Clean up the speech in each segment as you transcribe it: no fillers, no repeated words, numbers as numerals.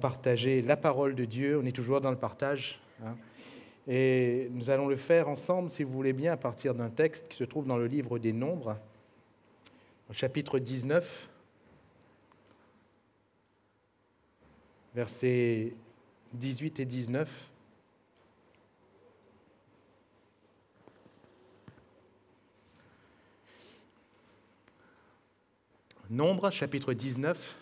partager la parole de Dieu. On est toujours dans le partage, hein. Et nous allons le faire ensemble, si vous voulez bien, à partir d'un texte qui se trouve dans le livre des Nombres, au chapitre 19, versets 18 et 19. Nombres, chapitre 19,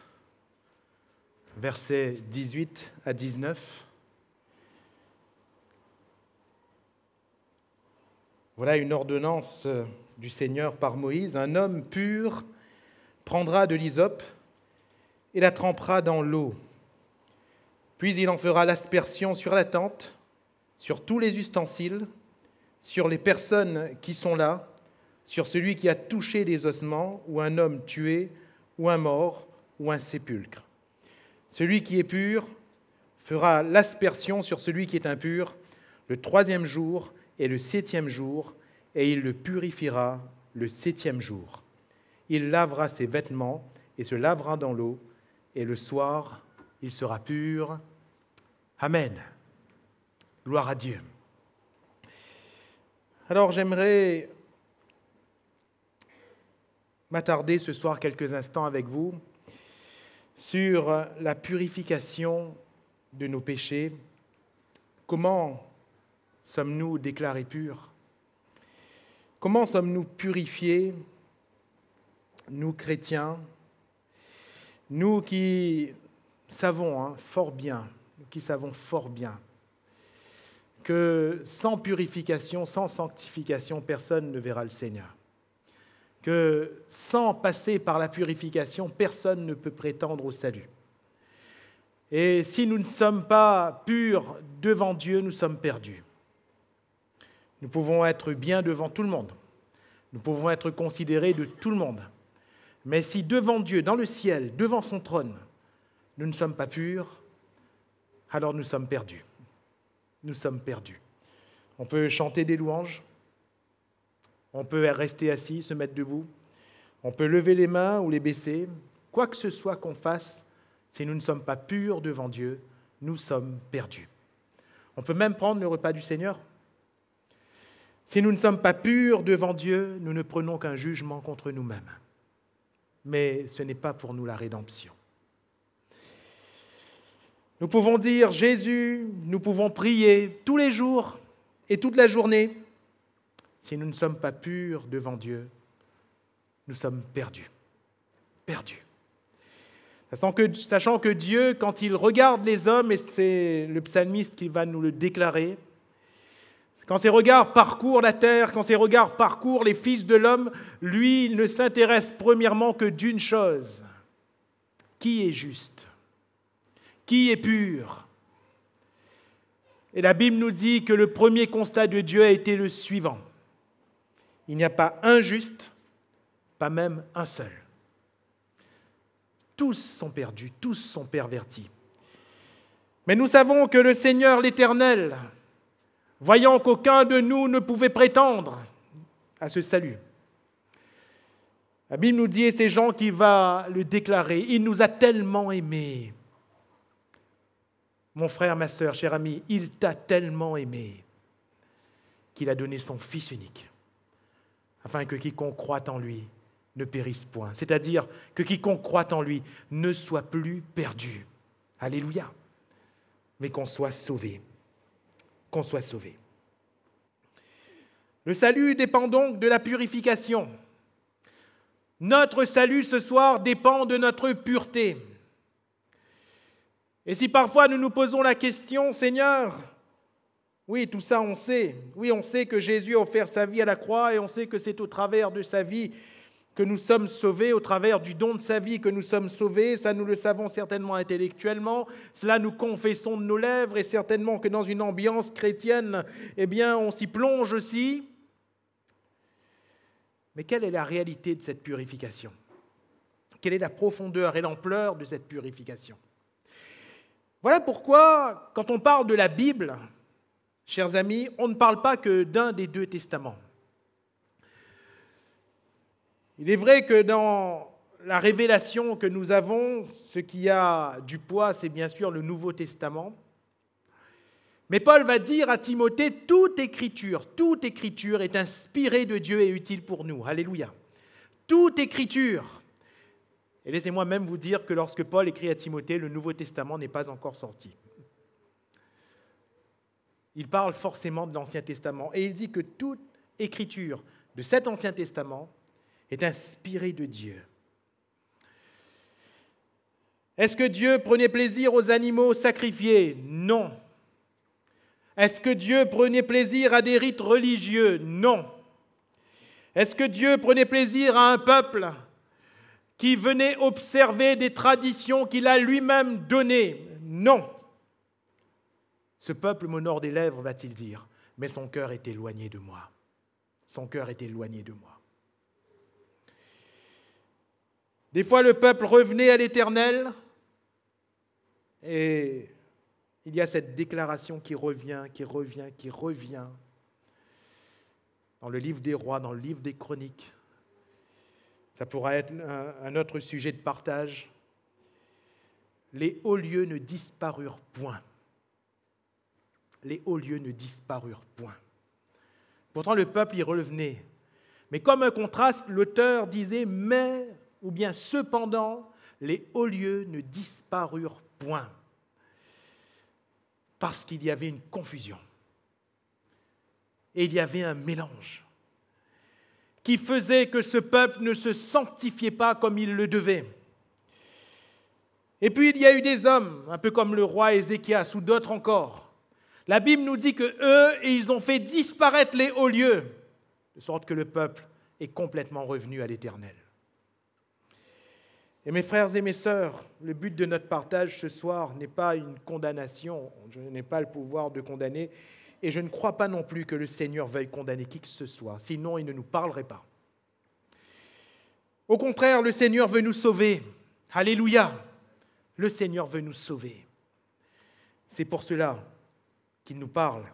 versets 18 à 19. Voilà une ordonnance du Seigneur par Moïse. Un homme pur prendra de l'hysope et la trempera dans l'eau. Puis il en fera l'aspersion sur la tente, sur tous les ustensiles, sur les personnes qui sont là, sur celui qui a touché les ossements, ou un homme tué, ou un mort, ou un sépulcre. Celui qui est pur fera l'aspersion sur celui qui est impur le 3e jour et le 7e jour, et il le purifiera le 7e jour. Il lavera ses vêtements et se lavera dans l'eau, et le soir, il sera pur. Amen. Gloire à Dieu. Alors j'aimerais m'attarder ce soir quelques instants avec vous sur la purification de nos péchés. Comment sommes-nous déclarés purs? Comment sommes-nous purifiés, nous chrétiens, nous qui savons fort bien que sans purification, sans sanctification, personne ne verra le Seigneur. Que sans passer par la purification, personne ne peut prétendre au salut. Et si nous ne sommes pas purs devant Dieu, nous sommes perdus. Nous pouvons être bien devant tout le monde. Nous pouvons être considérés de tout le monde. Mais si devant Dieu, dans le ciel, devant son trône, nous ne sommes pas purs, alors nous sommes perdus. Nous sommes perdus. On peut chanter des louanges, on peut rester assis, se mettre debout, on peut lever les mains ou les baisser. Quoi que ce soit qu'on fasse, si nous ne sommes pas purs devant Dieu, nous sommes perdus. On peut même prendre le repas du Seigneur. Si nous ne sommes pas purs devant Dieu, nous ne prenons qu'un jugement contre nous-mêmes. Mais ce n'est pas pour nous la rédemption. Nous pouvons dire Jésus, nous pouvons prier tous les jours et toute la journée. Si nous ne sommes pas purs devant Dieu, nous sommes perdus. Perdus. Sachant que Dieu, quand il regarde les hommes, et c'est le psalmiste qui va nous le déclarer, quand ses regards parcourent la terre, quand ses regards parcourent les fils de l'homme, lui, il ne s'intéresse premièrement que d'une chose. Qui est juste? Qui est pur? Et la Bible nous dit que le premier constat de Dieu a été le suivant. Il n'y a pas un juste, pas même un seul. Tous sont perdus, tous sont pervertis. Mais nous savons que le Seigneur l'Éternel, voyant qu'aucun de nous ne pouvait prétendre à ce salut, la Bible nous dit, et c'est Jean qui va le déclarer, il nous a tellement aimés. Mon frère, ma sœur, cher ami, il t'a tellement aimé qu'il a donné son Fils unique, afin que quiconque croit en lui ne périsse point. C'est-à-dire que quiconque croit en lui ne soit plus perdu. Alléluia. Mais qu'on soit sauvé. Qu'on soit sauvé. Le salut dépend donc de la purification. Notre salut ce soir dépend de notre pureté. Et si parfois nous nous posons la question, Seigneur, oui, tout ça on sait. Oui, on sait que Jésus a offert sa vie à la croix et on sait que c'est au travers de sa vie que nous sommes sauvés, au travers du don de sa vie que nous sommes sauvés. Ça, nous le savons certainement intellectuellement. Cela, nous confessons de nos lèvres et certainement que dans une ambiance chrétienne, eh bien, on s'y plonge aussi. Mais quelle est la réalité de cette purification? Quelle est la profondeur et l'ampleur de cette purification? Voilà pourquoi, quand on parle de la Bible, chers amis, on ne parle pas que d'un des deux testaments. Il est vrai que dans la révélation que nous avons, ce qui a du poids, c'est bien sûr le Nouveau Testament. Mais Paul va dire à Timothée, toute écriture est inspirée de Dieu et utile pour nous. Alléluia. Toute écriture. Et laissez-moi même vous dire que lorsque Paul écrit à Timothée, le Nouveau Testament n'est pas encore sorti. Il parle forcément de l'Ancien Testament. Et il dit que toute écriture de cet Ancien Testament est inspirée de Dieu. Est-ce que Dieu prenait plaisir aux animaux sacrifiés? Non. Est-ce que Dieu prenait plaisir à des rites religieux? Non. Est-ce que Dieu prenait plaisir à un peuple qui venait observer des traditions qu'il a lui-même données? Non. Ce peuple m'honore des lèvres, va-t-il dire, mais son cœur est éloigné de moi. Son cœur est éloigné de moi. Des fois, le peuple revenait à l'Éternel et il y a cette déclaration qui revient. Dans le livre des rois, dans le livre des chroniques. Ça pourra être un autre sujet de partage. Les hauts lieux ne disparurent point. Les hauts lieux ne disparurent point. Pourtant, le peuple y revenait. Mais comme un contraste, l'auteur disait « mais » ou bien « cependant », les hauts lieux ne disparurent point. Parce qu'il y avait une confusion. Et il y avait un mélange qui faisait que ce peuple ne se sanctifiait pas comme il le devait. Et puis il y a eu des hommes, un peu comme le roi Ézéchias ou d'autres encore. La Bible nous dit qu'eux, ils ont fait disparaître les hauts lieux, de sorte que le peuple est complètement revenu à l'Éternel. Et mes frères et mes sœurs, le but de notre partage ce soir n'est pas une condamnation. Je n'ai pas le pouvoir de condamner. Et je ne crois pas non plus que le Seigneur veuille condamner qui que ce soit. Sinon, il ne nous parlerait pas. Au contraire, le Seigneur veut nous sauver. Alléluia! Le Seigneur veut nous sauver. C'est pour cela qu'il nous parle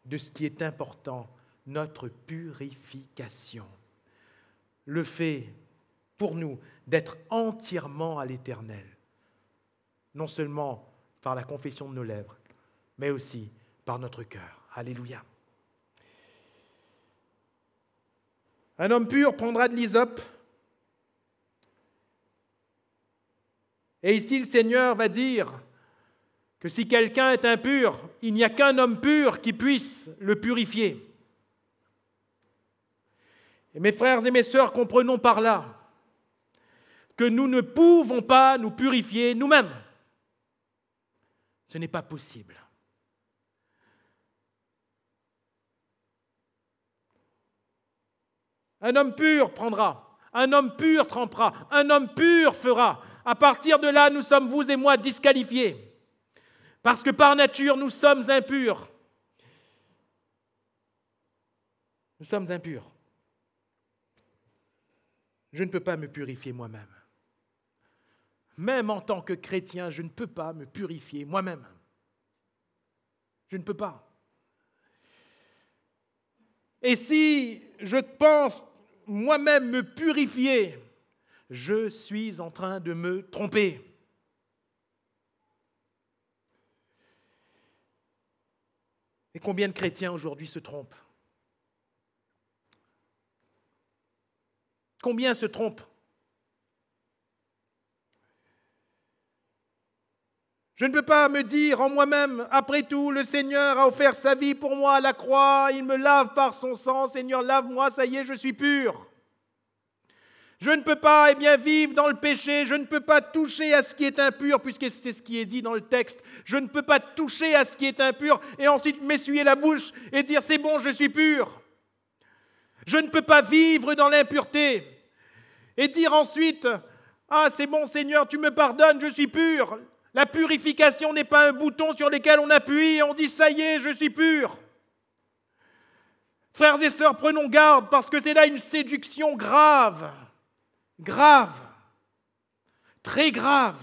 de ce qui est important, notre purification. Le fait pour nous d'être entièrement à l'Éternel, non seulement par la confession de nos lèvres, mais aussi par notre cœur. Alléluia. Un homme pur prendra de l'hysope. Et ici, le Seigneur va dire que si quelqu'un est impur, il n'y a qu'un homme pur qui puisse le purifier. Et mes frères et mes sœurs, comprenons par là que nous ne pouvons pas nous purifier nous-mêmes. Ce n'est pas possible. Un homme pur prendra, un homme pur trempera, un homme pur fera. À partir de là, nous sommes, vous et moi, disqualifiés. Parce que par nature, nous sommes impurs. Nous sommes impurs. Je ne peux pas me purifier moi-même. Même en tant que chrétien, je ne peux pas me purifier moi-même. Je ne peux pas. Et si je pense moi-même me purifier, je suis en train de me tromper. Et combien de chrétiens aujourd'hui se trompent? Combien se trompent? Je ne peux pas me dire en moi-même, après tout, le Seigneur a offert sa vie pour moi à la croix, il me lave par son sang, Seigneur, lave-moi, ça y est, je suis pur. Je ne peux pas vivre dans le péché, je ne peux pas toucher à ce qui est impur, puisque c'est ce qui est dit dans le texte. Je ne peux pas toucher à ce qui est impur et ensuite m'essuyer la bouche et dire c'est bon, je suis pur. Je ne peux pas vivre dans l'impureté et dire ensuite ah c'est bon Seigneur, tu me pardonnes, je suis pur. La purification n'est pas un bouton sur lequel on appuie et on dit ça y est, je suis pur. Frères et sœurs, prenons garde parce que c'est là une séduction grave. Grave, très grave.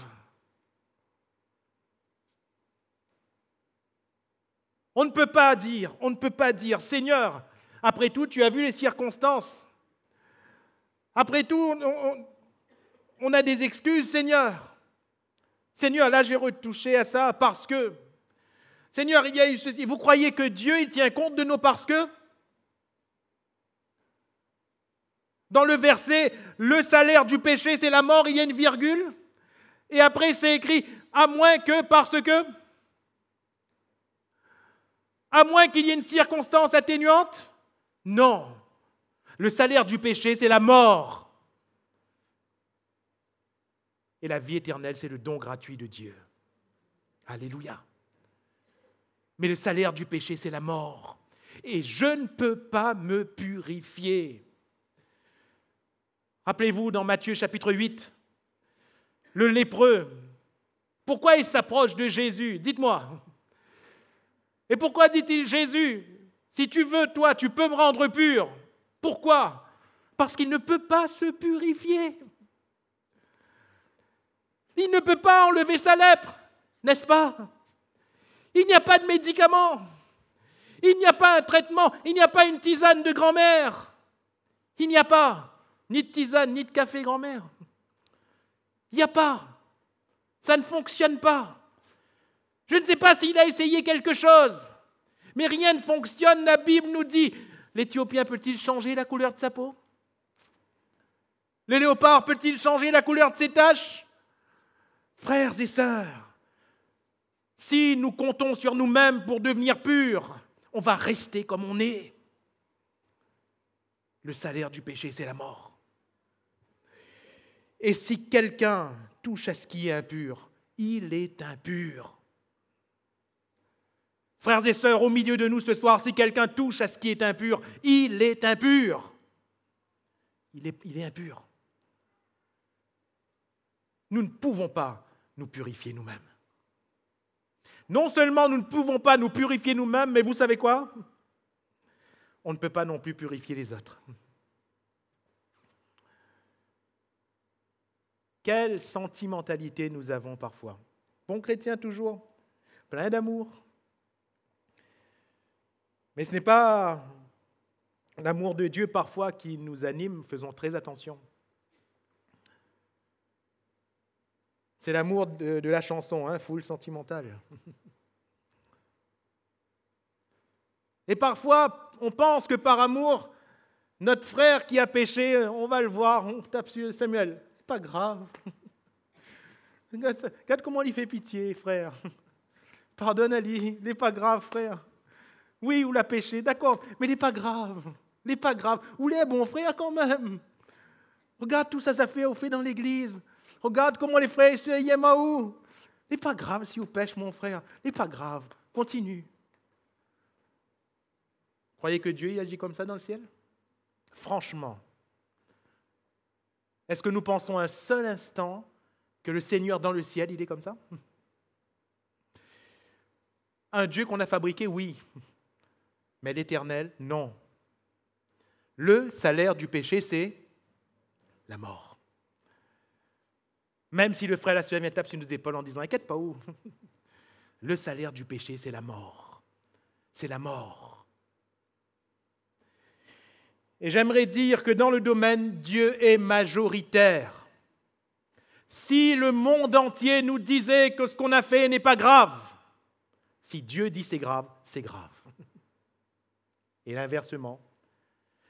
On ne peut pas dire, Seigneur, après tout, tu as vu les circonstances. Après tout, on a des excuses, Seigneur. Seigneur, là j'ai retouché à ça parce que. Seigneur, il y a eu ceci. Vous croyez que Dieu il tient compte de nos parce que? Dans le verset, le salaire du péché, c'est la mort, il y a une virgule. Et après, c'est écrit, à moins que, parce que. À moins qu'il y ait une circonstance atténuante? Non. Le salaire du péché, c'est la mort. Et la vie éternelle, c'est le don gratuit de Dieu. Alléluia. Mais le salaire du péché, c'est la mort. Et je ne peux pas me purifier. Rappelez-vous dans Matthieu chapitre 8, le lépreux, pourquoi il s'approche de Jésus? Dites-moi. Et pourquoi dit-il Jésus, si tu veux, toi, tu peux me rendre pur? Pourquoi? Parce qu'il ne peut pas se purifier. Il ne peut pas enlever sa lèpre, n'est-ce pas? Il n'y a pas de médicament. Il n'y a pas un traitement. Il n'y a pas une tisane de grand-mère. Il n'y a pas ni de tisane, ni de café grand-mère. Il n'y a pas. Ça ne fonctionne pas. Je ne sais pas s'il a essayé quelque chose, mais rien ne fonctionne. La Bible nous dit, l'Éthiopien peut-il changer la couleur de sa peau? Le léopard peut-il changer la couleur de ses taches? Frères et sœurs, si nous comptons sur nous-mêmes pour devenir purs, on va rester comme on est. Le salaire du péché, c'est la mort. Et si quelqu'un touche à ce qui est impur, il est impur. Frères et sœurs, au milieu de nous ce soir, si quelqu'un touche à ce qui est impur, il est impur. Il est impur. Nous ne pouvons pas nous purifier nous-mêmes. Non seulement nous ne pouvons pas nous purifier nous-mêmes, mais vous savez quoi? On ne peut pas non plus purifier les autres. Quelle sentimentalité nous avons parfois. Bon chrétien toujours, plein d'amour. Mais ce n'est pas l'amour de Dieu parfois qui nous anime, faisons très attention. C'est l'amour de la chanson, full sentimental. Et parfois, on pense que par amour, notre frère qui a péché, on va le voir, on tape sur Samuel. C'est pas grave. Regarde comment il fait pitié, frère. Pardonne Ali, il n'est pas grave, frère. Oui, ou l'a péché, d'accord, mais il n'est pas grave. Il n'est pas grave. Ou il est bon frère quand même. Regarde tout ça, ça fait au fait dans l'église. Regarde comment les frères se Yemaou. Il n'est pas grave si vous pêchez, mon frère. Il n'est pas grave. Continue. Croyez que Dieu il agit comme ça dans le ciel? Franchement. Est-ce que nous pensons un seul instant que le Seigneur dans le ciel, il est comme ça? Un Dieu qu'on a fabriqué, oui. Mais l'Éternel, non. Le salaire du péché, c'est la mort. Même si le frère et la sœur vient taper sur nos épaules en disant « Inquiète pas où ?» Le salaire du péché, c'est la mort. C'est la mort. Et j'aimerais dire que dans le domaine, Dieu est majoritaire. Si le monde entier nous disait que ce qu'on a fait n'est pas grave, si Dieu dit c'est grave, c'est grave. Et l'inversement,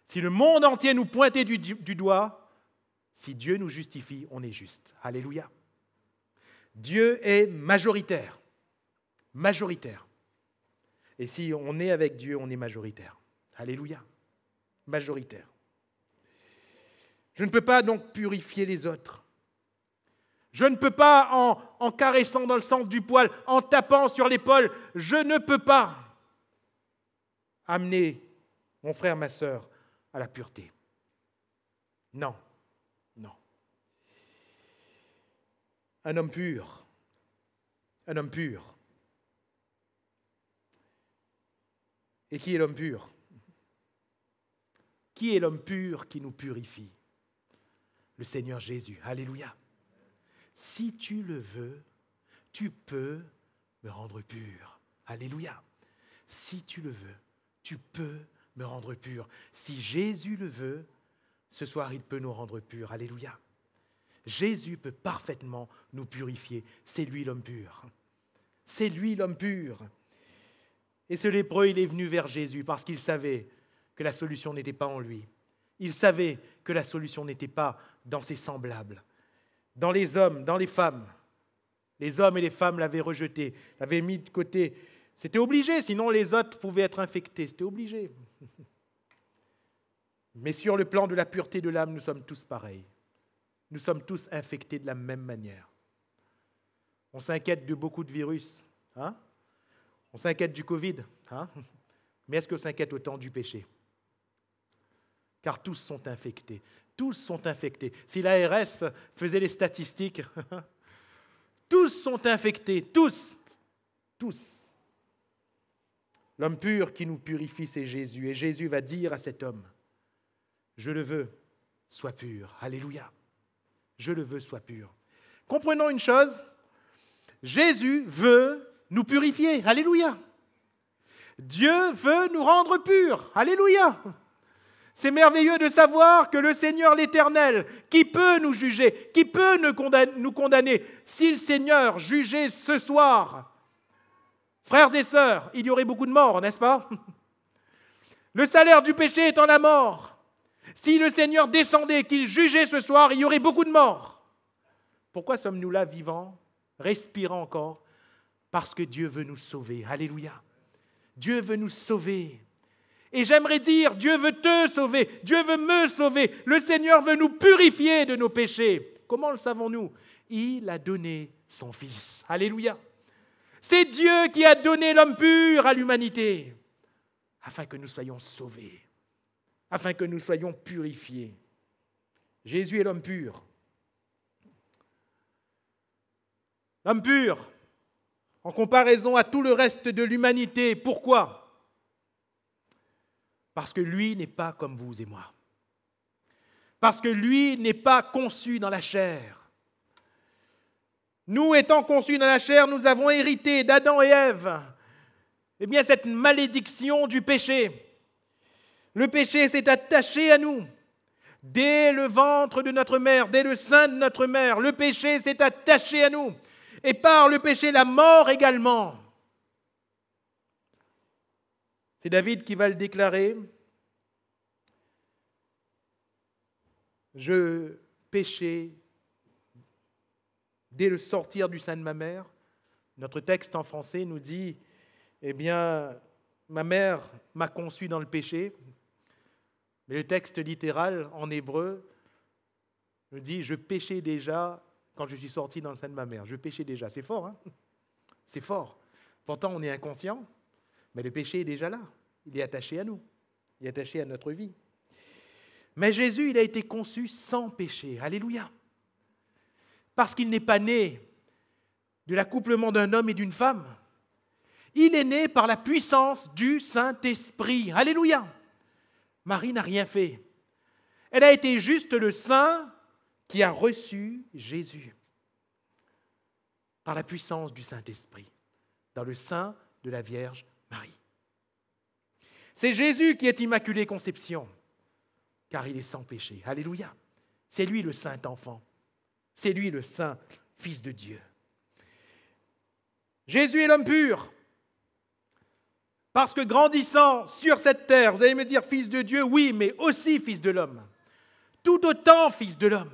si le monde entier nous pointait du doigt, si Dieu nous justifie, on est juste. Alléluia. Dieu est majoritaire. Majoritaire. Et si on est avec Dieu, on est majoritaire. Alléluia. Majoritaire. Je ne peux pas donc purifier les autres. Je ne peux pas, en caressant dans le sens du poil, en tapant sur l'épaule, je ne peux pas amener mon frère, ma sœur, à la pureté. Non, non. Un homme pur. Et qui est l'homme pur? Qui est l'homme pur qui nous purifie? Le Seigneur Jésus. Alléluia. Si tu le veux, tu peux me rendre pur. Alléluia. Si tu le veux, tu peux me rendre pur. Si Jésus le veut, ce soir, il peut nous rendre purs. Alléluia. Jésus peut parfaitement nous purifier. C'est lui l'homme pur. C'est lui l'homme pur. Et ce lépreux, il est venu vers Jésus parce qu'il savait que la solution n'était pas en lui. Il savait que la solution n'était pas dans ses semblables, dans les hommes, dans les femmes. Les hommes et les femmes l'avaient rejeté, l'avaient mis de côté. C'était obligé, sinon les autres pouvaient être infectés. C'était obligé. Mais sur le plan de la pureté de l'âme, nous sommes tous pareils. Nous sommes tous infectés de la même manière. On s'inquiète de beaucoup de virus. Hein? On s'inquiète du Covid. Hein? Mais est-ce qu'on s'inquiète autant du péché? Car tous sont infectés. Tous sont infectés. Si l'ARS faisait les statistiques, tous sont infectés. Tous. Tous. L'homme pur qui nous purifie, c'est Jésus. Et Jésus va dire à cet homme, je le veux, sois pur. Alléluia. Je le veux, sois pur. Comprenons une chose, Jésus veut nous purifier. Alléluia. Dieu veut nous rendre purs. Alléluia. C'est merveilleux de savoir que le Seigneur l'Éternel, qui peut nous juger, qui peut nous condamner, si le Seigneur jugeait ce soir, frères et sœurs, il y aurait beaucoup de morts, n'est-ce pas? Le salaire du péché étant la mort. Si le Seigneur descendait, qu'il jugeait ce soir, il y aurait beaucoup de morts. Pourquoi sommes-nous là vivants, respirant encore? Parce que Dieu veut nous sauver. Alléluia. Dieu veut nous sauver. Et j'aimerais dire, Dieu veut te sauver, Dieu veut me sauver. Le Seigneur veut nous purifier de nos péchés. Comment le savons-nous? Il a donné son Fils. Alléluia. C'est Dieu qui a donné l'homme pur à l'humanité, afin que nous soyons sauvés, afin que nous soyons purifiés. Jésus est l'homme pur. L'homme pur, en comparaison à tout le reste de l'humanité. Pourquoi? Parce que lui n'est pas comme vous et moi. Parce que lui n'est pas conçu dans la chair. Nous, étant conçus dans la chair, nous avons hérité d'Adam et Ève, eh bien, cette malédiction du péché. Le péché s'est attaché à nous. Dès le ventre de notre mère, dès le sein de notre mère, le péché s'est attaché à nous. Et par le péché, la mort également. C'est David qui va le déclarer. Je péchais dès le sortir du sein de ma mère. Notre texte en français nous dit, eh bien, ma mère m'a conçu dans le péché. Mais le texte littéral en hébreu nous dit, je péchais déjà quand je suis sorti dans le sein de ma mère. Je péchais déjà. C'est fort, hein? C'est fort. Pourtant, on est inconscient, mais le péché est déjà là. Il est attaché à nous. Il est attaché à notre vie. Mais Jésus, il a été conçu sans péché. Alléluia. Parce qu'il n'est pas né de l'accouplement d'un homme et d'une femme. Il est né par la puissance du Saint-Esprit. Alléluia. Marie n'a rien fait. Elle a été juste le saint qui a reçu Jésus par la puissance du Saint-Esprit dans le sein de la Vierge Marie. C'est Jésus qui est Immaculée Conception, car il est sans péché. Alléluia. C'est lui le saint enfant. C'est lui le saint Fils de Dieu. Jésus est l'homme pur. Parce que grandissant sur cette terre, vous allez me dire Fils de Dieu, oui, mais aussi Fils de l'homme. Tout autant Fils de l'homme.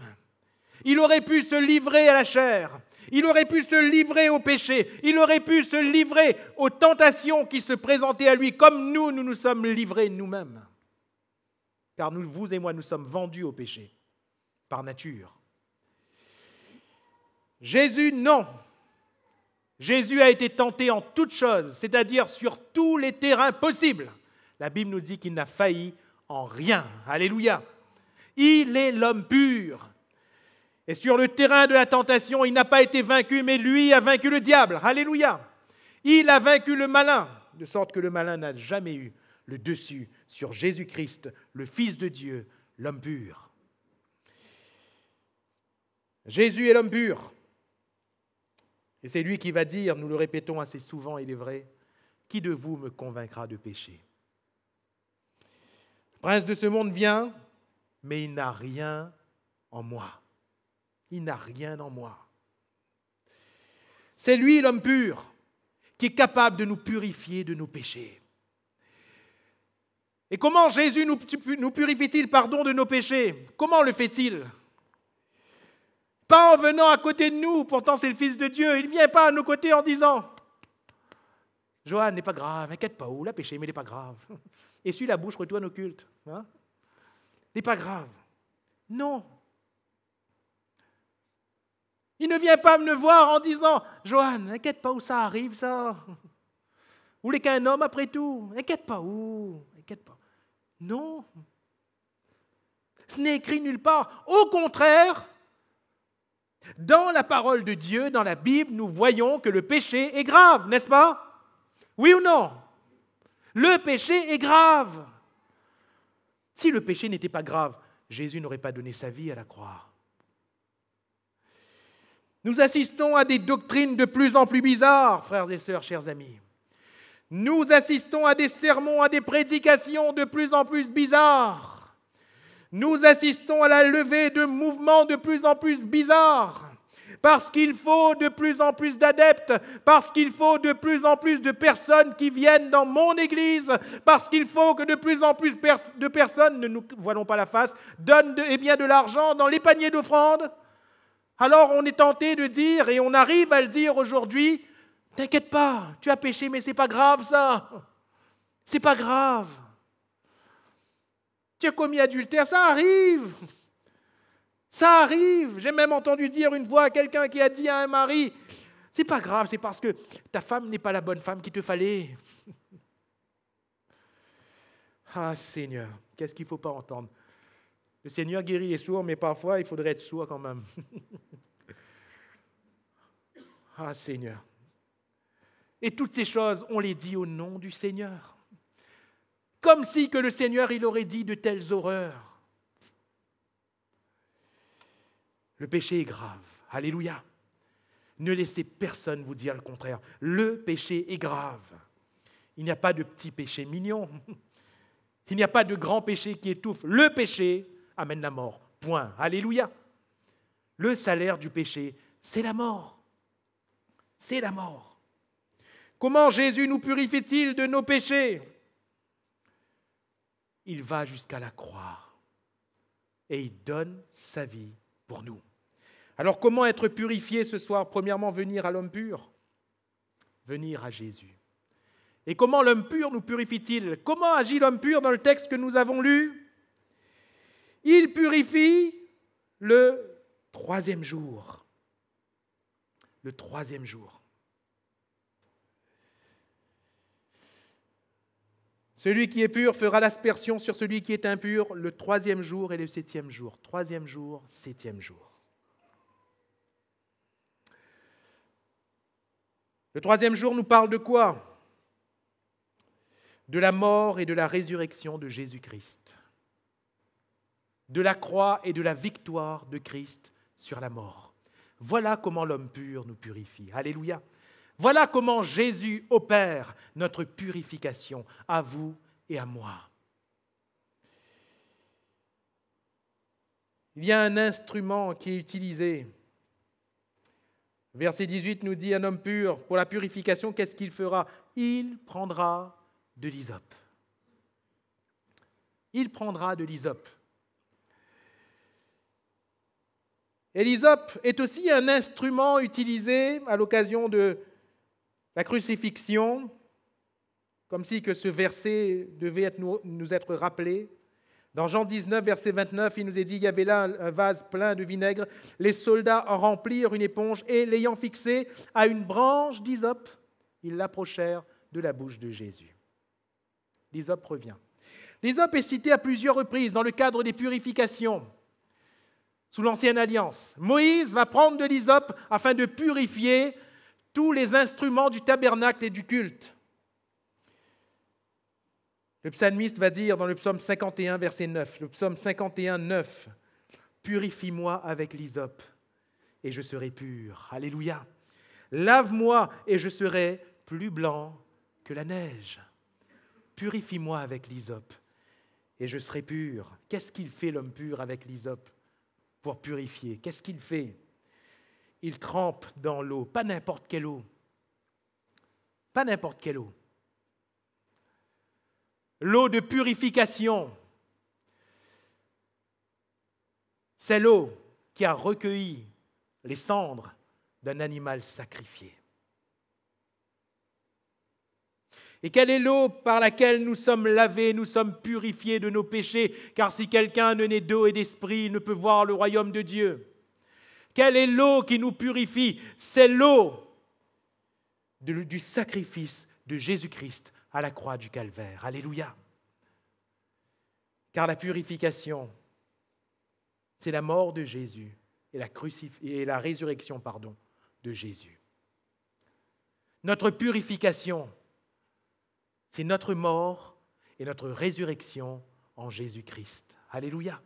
Il aurait pu se livrer à la chair. Il aurait pu se livrer au péché. Il aurait pu se livrer aux tentations qui se présentaient à lui, comme nous nous sommes livrés nous-mêmes. Car nous, vous et moi, nous sommes vendus au péché, par nature. Jésus, non. Jésus a été tenté en toutes choses, c'est-à-dire sur tous les terrains possibles. La Bible nous dit qu'il n'a failli en rien. Alléluia. Il est l'homme pur. Et sur le terrain de la tentation, il n'a pas été vaincu, mais lui a vaincu le diable. Alléluia. Il a vaincu le malin, de sorte que le malin n'a jamais eu le dessus sur Jésus-Christ, le Fils de Dieu, l'homme pur. Jésus est l'homme pur. Et c'est lui qui va dire, nous le répétons assez souvent, il est vrai, qui de vous me convaincra de péché? Le prince de ce monde vient, mais il n'a rien en moi. Il n'a rien en moi. C'est lui, l'homme pur, qui est capable de nous purifier de nos péchés. Et comment Jésus nous purifie-t-il, de nos péchés? Comment le fait-il? Pas en venant à côté de nous, pourtant c'est le Fils de Dieu. Il ne vient pas à nos côtés en disant « Joanne, n'est pas grave, inquiète pas, il a péché, mais il n'est pas grave. Essuie la bouche, retourne au culte. Hein? N'est pas grave. » Non. Il ne vient pas me voir en disant « Joanne, inquiète pas où ça arrive, ça. Vous voulez qu'un homme après tout? Inquiète pas où, inquiète pas. » Non. Ce n'est écrit nulle part. Au contraire, dans la parole de Dieu, dans la Bible, nous voyons que le péché est grave, n'est-ce pas? Oui ou non? Le péché est grave. Si le péché n'était pas grave, Jésus n'aurait pas donné sa vie à la croix. Nous assistons à des doctrines de plus en plus bizarres, frères et sœurs, chers amis. Nous assistons à des sermons, à des prédications de plus en plus bizarres. Nous assistons à la levée de mouvements de plus en plus bizarres. Parce qu'il faut de plus en plus d'adeptes, parce qu'il faut de plus en plus de personnes qui viennent dans mon église, parce qu'il faut que de plus en plus de personnes, ne nous voilons pas la face, donnent de l'argent dans les paniers d'offrandes. Alors on est tenté de dire, et on arrive à le dire aujourd'hui, « T'inquiète pas, tu as péché, mais c'est pas grave ça. C'est pas grave. Tu as commis adultère, ça arrive. Ça arrive. » J'ai même entendu dire une fois à quelqu'un qui a dit à un mari, « C'est pas grave, c'est parce que ta femme n'est pas la bonne femme qu'il te fallait. » Ah Seigneur, qu'est-ce qu'il ne faut pas entendre? Le Seigneur guérit les sourds, mais parfois il faudrait être sourd quand même. Ah Seigneur. Et toutes ces choses, on les dit au nom du Seigneur. Comme si que le Seigneur, il aurait dit de telles horreurs. Le péché est grave. Alléluia. Ne laissez personne vous dire le contraire. Le péché est grave. Il n'y a pas de petit péché mignon. Il n'y a pas de grand péché qui étouffe. Le péché amène la mort. Point. Alléluia. Le salaire du péché, c'est la mort. C'est la mort. Comment Jésus nous purifie-t-il de nos péchés? Il va jusqu'à la croix et il donne sa vie pour nous. Alors comment être purifié ce soir? Premièrement, venir à l'homme pur, venir à Jésus. Et comment l'homme pur nous purifie-t-il? Comment agit l'homme pur dans le texte que nous avons lu? Il purifie le troisième jour. Le troisième jour. Celui qui est pur fera l'aspersion sur celui qui est impur le troisième jour et le septième jour. Troisième jour, septième jour. Le troisième jour nous parle de quoi? De la mort et de la résurrection de Jésus-Christ. De la croix et de la victoire de Christ sur la mort. Voilà comment l'homme pur nous purifie. Alléluia. Voilà comment Jésus opère notre purification à vous et à moi. Il y a un instrument qui est utilisé. Verset 18 nous dit, un homme pur, pour la purification, qu'est-ce qu'il fera? Il prendra de l'hysope. Il prendra de l'hysope. Et l'hysope est aussi un instrument utilisé à l'occasion de la crucifixion, comme si que ce verset devait nous être rappelé. Dans Jean 19, verset 29, il nous est dit, il y avait là un vase plein de vinaigre. Les soldats en remplirent une éponge et, l'ayant fixée à une branche d'hysope, ils l'approchèrent de la bouche de Jésus. L'hysope revient. L'hysope est cité à plusieurs reprises dans le cadre des purifications. Sous l'Ancienne Alliance, Moïse va prendre de l'hysope afin de purifier tous les instruments du tabernacle et du culte. Le psalmiste va dire dans le psaume 51, verset 9, le psaume 51, 9, « Purifie-moi avec l'hysope, et je serai pur. » Alléluia. « Lave-moi, et je serai plus blanc que la neige. » Purifie-moi avec l'hysope, et je serai pur. Qu'est-ce qu'il fait l'homme pur avec l'hysope? pour purifier. Qu'est-ce qu'il fait? Il trempe dans l'eau, pas n'importe quelle eau. Pas n'importe quelle eau. L'eau de purification. C'est l'eau qui a recueilli les cendres d'un animal sacrifié. Et quelle est l'eau par laquelle nous sommes lavés, nous sommes purifiés de nos péchés? Car si quelqu'un ne naît d'eau et d'esprit, il ne peut voir le royaume de Dieu. Quelle est l'eau qui nous purifie? C'est l'eau du sacrifice de Jésus-Christ à la croix du Calvaire. Alléluia. Car la purification, c'est la mort de Jésus et la résurrection de Jésus. Notre purification, c'est notre mort et notre résurrection en Jésus-Christ. Alléluia.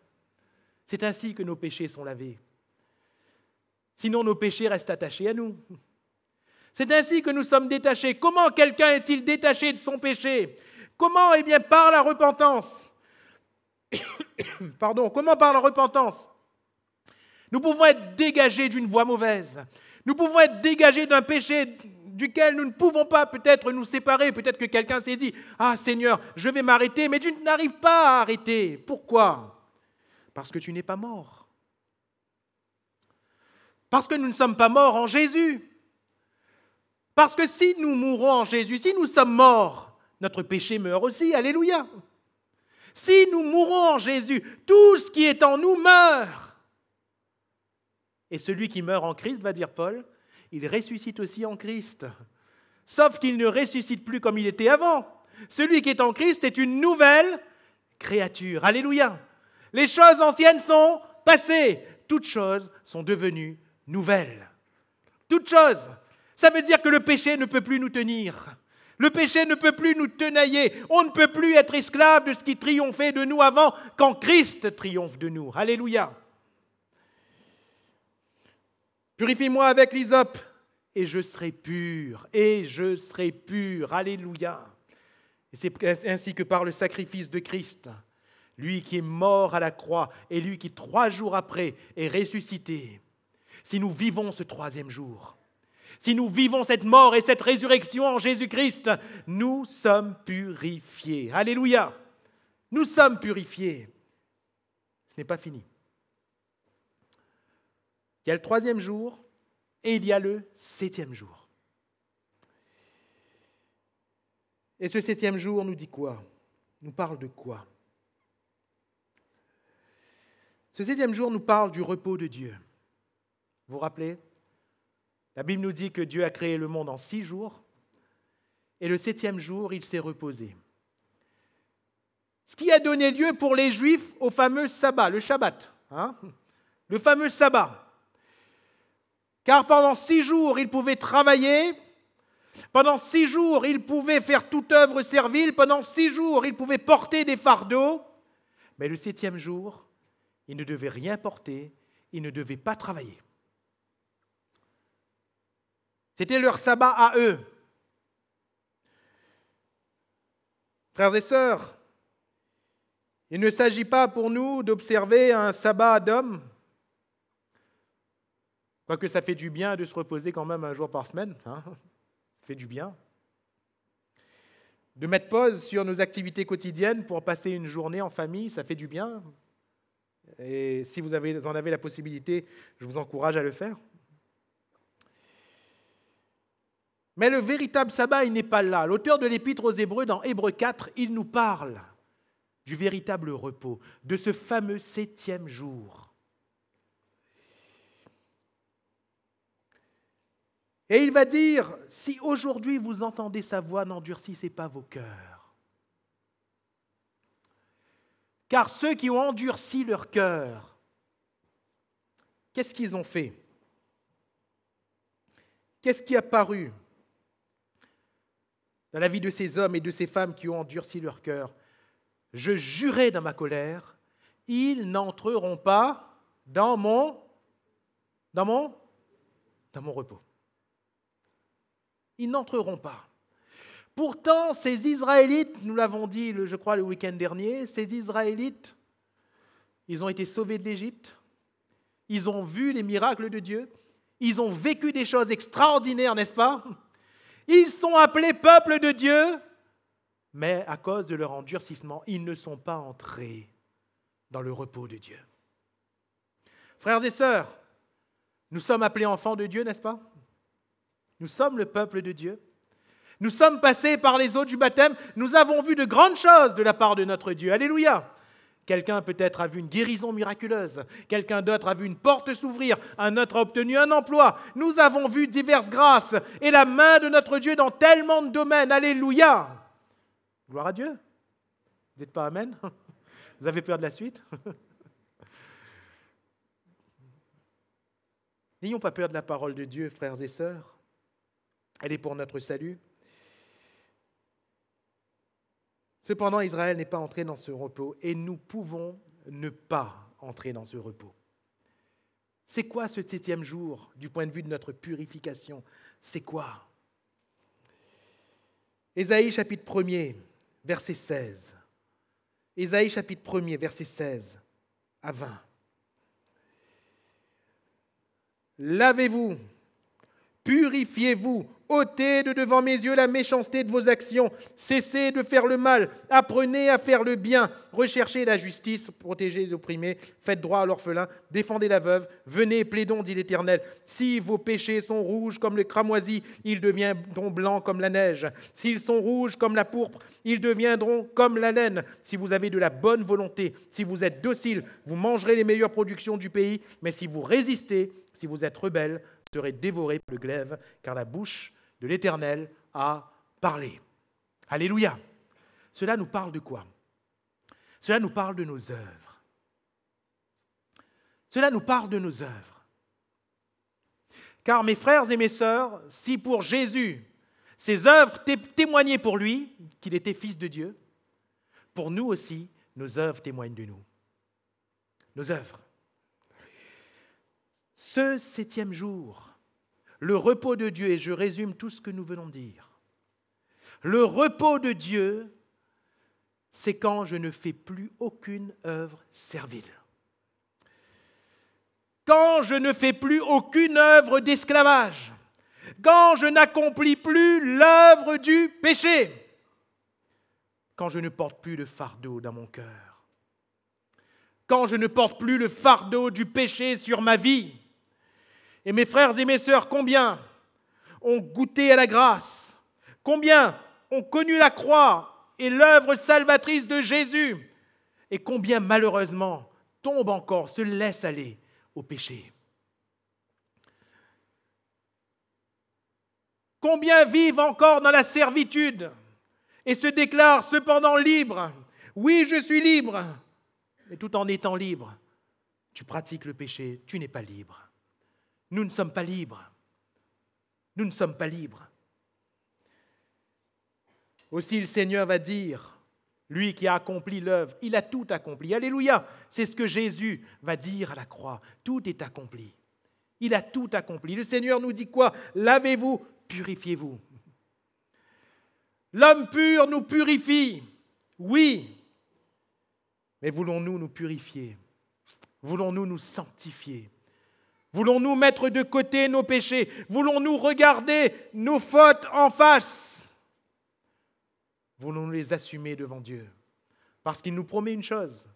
C'est ainsi que nos péchés sont lavés. Sinon, nos péchés restent attachés à nous. C'est ainsi que nous sommes détachés. Comment quelqu'un est-il détaché de son péché? Comment? Eh bien, par la repentance. Comment par la repentance? Nous pouvons être dégagés d'une voie mauvaise. Nous pouvons être dégagés d'un péché duquel nous ne pouvons pas peut-être nous séparer. Peut-être que quelqu'un s'est dit « Ah Seigneur, je vais m'arrêter », mais tu n'arrives pas à arrêter. Pourquoi? Parce que tu n'es pas mort. Parce que nous ne sommes pas morts en Jésus. Parce que si nous mourons en Jésus, si nous sommes morts, notre péché meurt aussi. Alléluia. Si nous mourons en Jésus, tout ce qui est en nous meurt. Et celui qui meurt en Christ, va dire Paul, il ressuscite aussi en Christ. Sauf qu'il ne ressuscite plus comme il était avant. Celui qui est en Christ est une nouvelle créature. Alléluia. Les choses anciennes sont passées. Toutes choses sont devenues nouvelles. Toutes choses. Ça veut dire que le péché ne peut plus nous tenir. Le péché ne peut plus nous tenailler. On ne peut plus être esclave de ce qui triomphait de nous avant quand Christ triomphe de nous. Alléluia. Purifie-moi avec l'hysope et je serai pur. Et je serai pur. Alléluia. Et c'est ainsi que par le sacrifice de Christ, lui qui est mort à la croix et lui qui 3 jours après est ressuscité, si nous vivons ce 3e jour, si nous vivons cette mort et cette résurrection en Jésus-Christ, nous sommes purifiés. Alléluia. Nous sommes purifiés. Ce n'est pas fini. Il y a le 3e jour et il y a le 7e jour. Et ce 7e jour nous dit quoi? Nous parle de quoi? Ce 7e jour nous parle du repos de Dieu. Vous vous rappelez? La Bible nous dit que Dieu a créé le monde en 6 jours et le 7e jour, il s'est reposé. Ce qui a donné lieu pour les Juifs au fameux sabbat, le Shabbat. Le fameux sabbat. Car pendant 6 jours, ils pouvaient travailler. Pendant 6 jours, ils pouvaient faire toute œuvre servile. Pendant 6 jours, ils pouvaient porter des fardeaux. Mais le 7e jour, ils ne devaient rien porter. Ils ne devaient pas travailler. C'était leur sabbat à eux. Frères et sœurs, il ne s'agit pas pour nous d'observer un sabbat d'homme, quoique ça fait du bien de se reposer quand même un jour par semaine, ça fait du bien. De mettre pause sur nos activités quotidiennes pour passer une journée en famille, ça fait du bien. Et si vous en avez la possibilité, je vous encourage à le faire. Mais le véritable sabbat, il n'est pas là. L'auteur de l'Épître aux Hébreux, dans Hébreux 4, il nous parle du véritable repos, de ce fameux 7e jour. Et il va dire, si aujourd'hui vous entendez sa voix, n'endurcissez pas vos cœurs. Car ceux qui ont endurci leur cœur, qu'est-ce qu'ils ont fait? Qu'est-ce qui a paru dans la vie de ces hommes et de ces femmes qui ont endurci leur cœur? Je jurais dans ma colère, ils n'entreront pas dans mon repos. Ils n'entreront pas. Pourtant, ces Israélites, nous l'avons dit, je crois, le week-end dernier, ces Israélites, ils ont été sauvés de l'Égypte, Ils ont vu les miracles de Dieu. Ils ont vécu des choses extraordinaires, n'est-ce pas? Ils sont appelés peuple de Dieu, mais à cause de leur endurcissement, ils ne sont pas entrés dans le repos de Dieu. Frères et sœurs, nous sommes appelés enfants de Dieu, n'est-ce pas? Nous sommes le peuple de Dieu. Nous sommes passés par les eaux du baptême. Nous avons vu de grandes choses de la part de notre Dieu. Alléluia! Quelqu'un peut-être a vu une guérison miraculeuse. Quelqu'un d'autre a vu une porte s'ouvrir. Un autre a obtenu un emploi. Nous avons vu diverses grâces et la main de notre Dieu dans tellement de domaines. Alléluia! Gloire à Dieu. Vous n'êtes pas amen? Vous avez peur de la suite? N'ayons pas peur de la parole de Dieu, frères et sœurs. Elle est pour notre salut. Cependant, Israël n'est pas entré dans ce repos et nous pouvons ne pas entrer dans ce repos. C'est quoi ce 7e jour du point de vue de notre purification? C'est quoi? Ésaïe chapitre 1er, verset 16. Ésaïe chapitre 1er, verset 16 à 20. Lavez-vous, purifiez-vous, ôtez de devant mes yeux la méchanceté de vos actions, cessez de faire le mal, apprenez à faire le bien, recherchez la justice, protégez les opprimés, faites droit à l'orphelin, défendez la veuve, venez, plaidons, dit l'Éternel. Si vos péchés sont rouges comme le cramoisi, ils deviendront blancs comme la neige. S'ils sont rouges comme la pourpre, ils deviendront comme la laine. Si vous avez de la bonne volonté, si vous êtes docile, vous mangerez les meilleures productions du pays, mais si vous résistez, si vous êtes rebelles, vous serez dévorés par le glaive, car la bouche de l'Éternel a parlé. Alléluia. Cela nous parle de quoi? Cela nous parle de nos œuvres. Cela nous parle de nos œuvres. Car mes frères et mes sœurs, si pour Jésus, ses œuvres témoignaient pour lui qu'il était fils de Dieu, pour nous aussi, nos œuvres témoignent de nous. Nos œuvres. Ce 7e jour, le repos de Dieu, et je résume tout ce que nous venons de dire. Le repos de Dieu, c'est quand je ne fais plus aucune œuvre servile. Quand je ne fais plus aucune œuvre d'esclavage. Quand je n'accomplis plus l'œuvre du péché. Quand je ne porte plus le fardeau dans mon cœur. Quand je ne porte plus le fardeau du péché sur ma vie. Et mes frères et mes sœurs, combien ont goûté à la grâce? Combien ont connu la croix et l'œuvre salvatrice de Jésus? Et combien, malheureusement, tombent encore, se laissent aller au péché? Combien vivent encore dans la servitude et se déclarent cependant libres? Oui, je suis libre. Mais tout en étant libre, tu pratiques le péché, tu n'es pas libre. Nous ne sommes pas libres. Nous ne sommes pas libres. Aussi le Seigneur va dire, lui qui a accompli l'œuvre, il a tout accompli. Alléluia, c'est ce que Jésus va dire à la croix. Tout est accompli. Il a tout accompli. Le Seigneur nous dit quoi? Lavez-vous, purifiez-vous. L'homme pur nous purifie. Oui. Mais voulons-nous nous purifier? Voulons-nous nous sanctifier? Voulons-nous mettre de côté nos péchés? Voulons-nous regarder nos fautes en face? Voulons-nous les assumer devant Dieu? Parce qu'il nous promet une chose.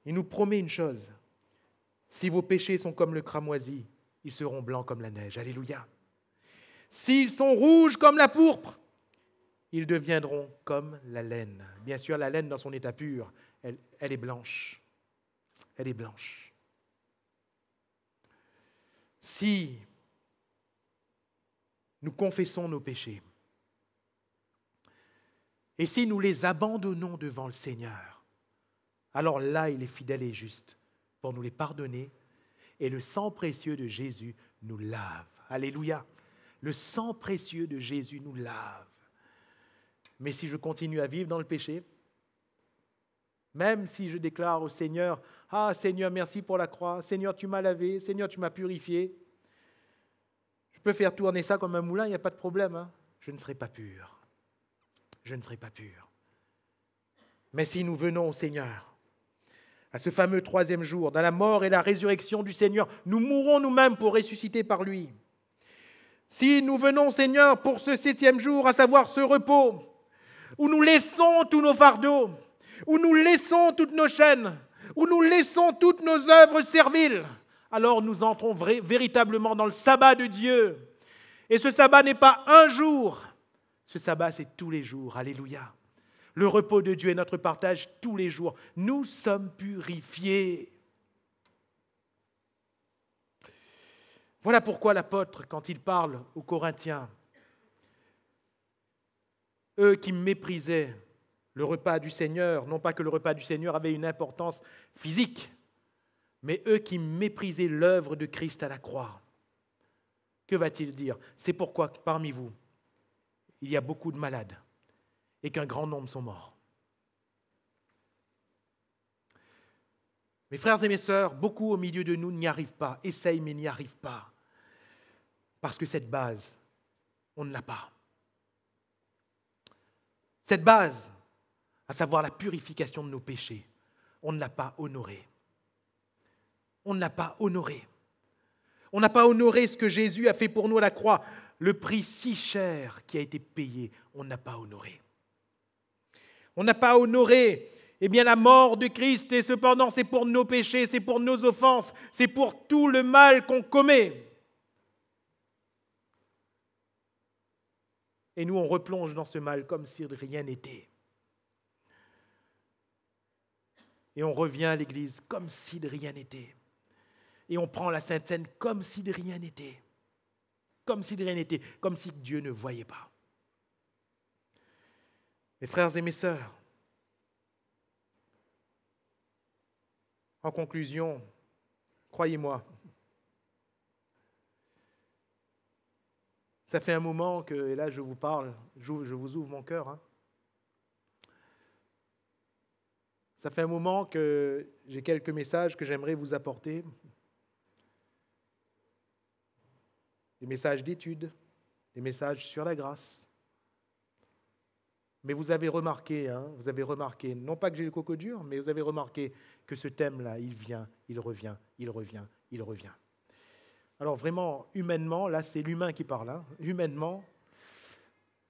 Il nous promet une chose. Si vos péchés sont comme le cramoisi, ils seront blancs comme la neige. Alléluia. S'ils sont rouges comme la pourpre, ils deviendront comme la laine. Bien sûr, la laine dans son état pur, elle est blanche. Elle est blanche. Si nous confessons nos péchés et si nous les abandonnons devant le Seigneur, alors là, il est fidèle et juste pour nous les pardonner et le sang précieux de Jésus nous lave. Alléluia. Le sang précieux de Jésus nous lave. Mais si je continue à vivre dans le péché, même si je déclare au Seigneur, « Ah Seigneur, merci pour la croix. Seigneur, tu m'as lavé. Seigneur, tu m'as purifié. » Je peux faire tourner ça comme un moulin, il n'y a pas de problème. Hein? Je ne serai pas pur. Je ne serai pas pur. Mais si nous venons au Seigneur à ce fameux troisième jour, dans la mort et la résurrection du Seigneur, nous mourrons nous-mêmes pour ressusciter par lui. Si nous venons, Seigneur, pour ce 7e jour, à savoir ce repos, où nous laissons tous nos fardeaux, où nous laissons toutes nos chaînes, où nous laissons toutes nos œuvres serviles, alors nous entrons véritablement dans le sabbat de Dieu. Et ce sabbat n'est pas un jour, ce sabbat c'est tous les jours. Alléluia. Le repos de Dieu est notre partage tous les jours. Nous sommes purifiés. Voilà pourquoi l'apôtre, quand il parle aux Corinthiens, eux qui méprisaient le repas du Seigneur, non pas que le repas du Seigneur avait une importance physique, mais eux qui méprisaient l'œuvre de Christ à la croix. Que va-t-il dire? C'est pourquoi parmi vous, il y a beaucoup de malades et qu'un grand nombre sont morts. Mes frères et mes sœurs, beaucoup au milieu de nous n'y arrivent pas, essayent mais n'y arrivent pas. Parce que cette base, on ne l'a pas. Cette base, à savoir la purification de nos péchés, on ne l'a pas honorée. On ne l'a pas honorée. On n'a pas honoré ce que Jésus a fait pour nous à la croix. Le prix si cher qui a été payé, on n'a pas honoré. On n'a pas honoré la mort de Christ, et cependant c'est pour nos péchés, c'est pour nos offenses, c'est pour tout le mal qu'on commet. Et nous, on replonge dans ce mal comme si rien n'était. Et on revient à l'église comme si de rien n'était. Et on prend la Sainte Seine comme si de rien n'était. Comme si de rien n'était, comme si Dieu ne voyait pas. Mes frères et mes sœurs, en conclusion, croyez-moi, ça fait un moment que, et là je vous parle, je vous ouvre mon cœur, ça fait un moment que j'ai quelques messages que j'aimerais vous apporter. Des messages d'études, des messages sur la grâce. Mais vous avez remarqué, non pas que j'ai le coco dur, mais vous avez remarqué que ce thème-là, il vient, il revient, il revient, il revient. Alors vraiment, humainement, là c'est l'humain qui parle, humainement,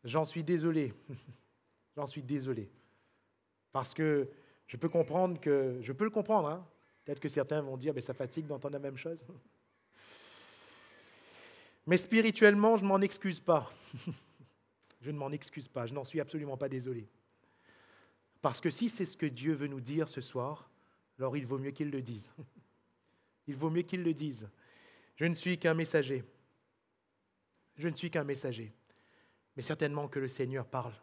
j'en suis désolé. J'en suis désolé. Parce que je peux le comprendre, Peut-être que certains vont dire, mais ça fatigue d'entendre la même chose. Mais spirituellement, je ne m'en excuse pas. Je ne m'en excuse pas, je n'en suis absolument pas désolé. Parce que si c'est ce que Dieu veut nous dire ce soir, alors il vaut mieux qu'il le dise. Il vaut mieux qu'il le dise. Je ne suis qu'un messager. Je ne suis qu'un messager. Mais certainement que le Seigneur parle.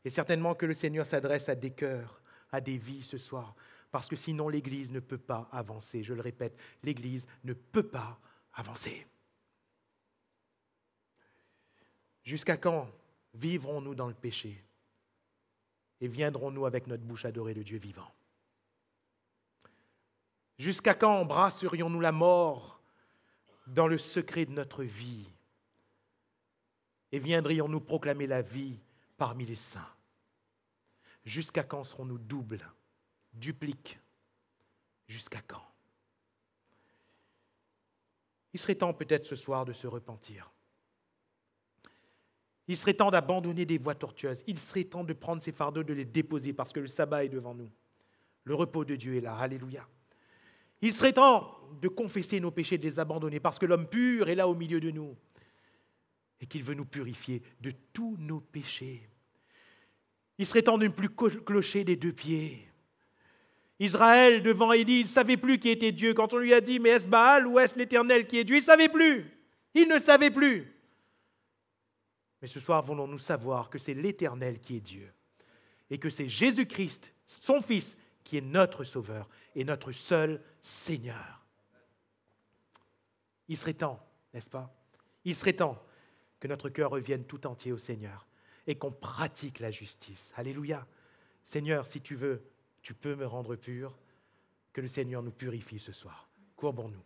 Et certainement que le Seigneur s'adresse à des cœurs, à des vies ce soir. Parce que sinon l'Église ne peut pas avancer. Je le répète, l'Église ne peut pas avancer. Jusqu'à quand vivrons-nous dans le péché et viendrons-nous avec notre bouche adorer le Dieu vivant? Jusqu'à quand embrasserions-nous la mort dans le secret de notre vie et viendrions-nous proclamer la vie parmi les saints? Jusqu'à quand serons-nous doubles, dupliques? Jusqu'à quand? Il serait temps peut-être ce soir de se repentir. Il serait temps d'abandonner des voies tortueuses. Il serait temps de prendre ces fardeaux, de les déposer parce que le sabbat est devant nous. Le repos de Dieu est là. Alléluia. Il serait temps de confesser nos péchés, de les abandonner parce que l'homme pur est là au milieu de nous et qu'il veut nous purifier de tous nos péchés. Il serait temps de ne plus clocher des deux pieds. Israël, devant Élie, il ne savait plus qui était Dieu. Quand on lui a dit, mais est-ce Baal ou est-ce l'Éternel qui est Dieu? Il ne savait plus. Il ne savait plus. Mais ce soir, voulons-nous savoir que c'est l'Éternel qui est Dieu et que c'est Jésus-Christ, son Fils, qui est notre Sauveur et notre seul Seigneur. Il serait temps, n'est-ce pas? Il serait temps que notre cœur revienne tout entier au Seigneur et qu'on pratique la justice. Alléluia. Seigneur, si tu veux, tu peux me rendre pur. Que le Seigneur nous purifie ce soir. Courbons-nous.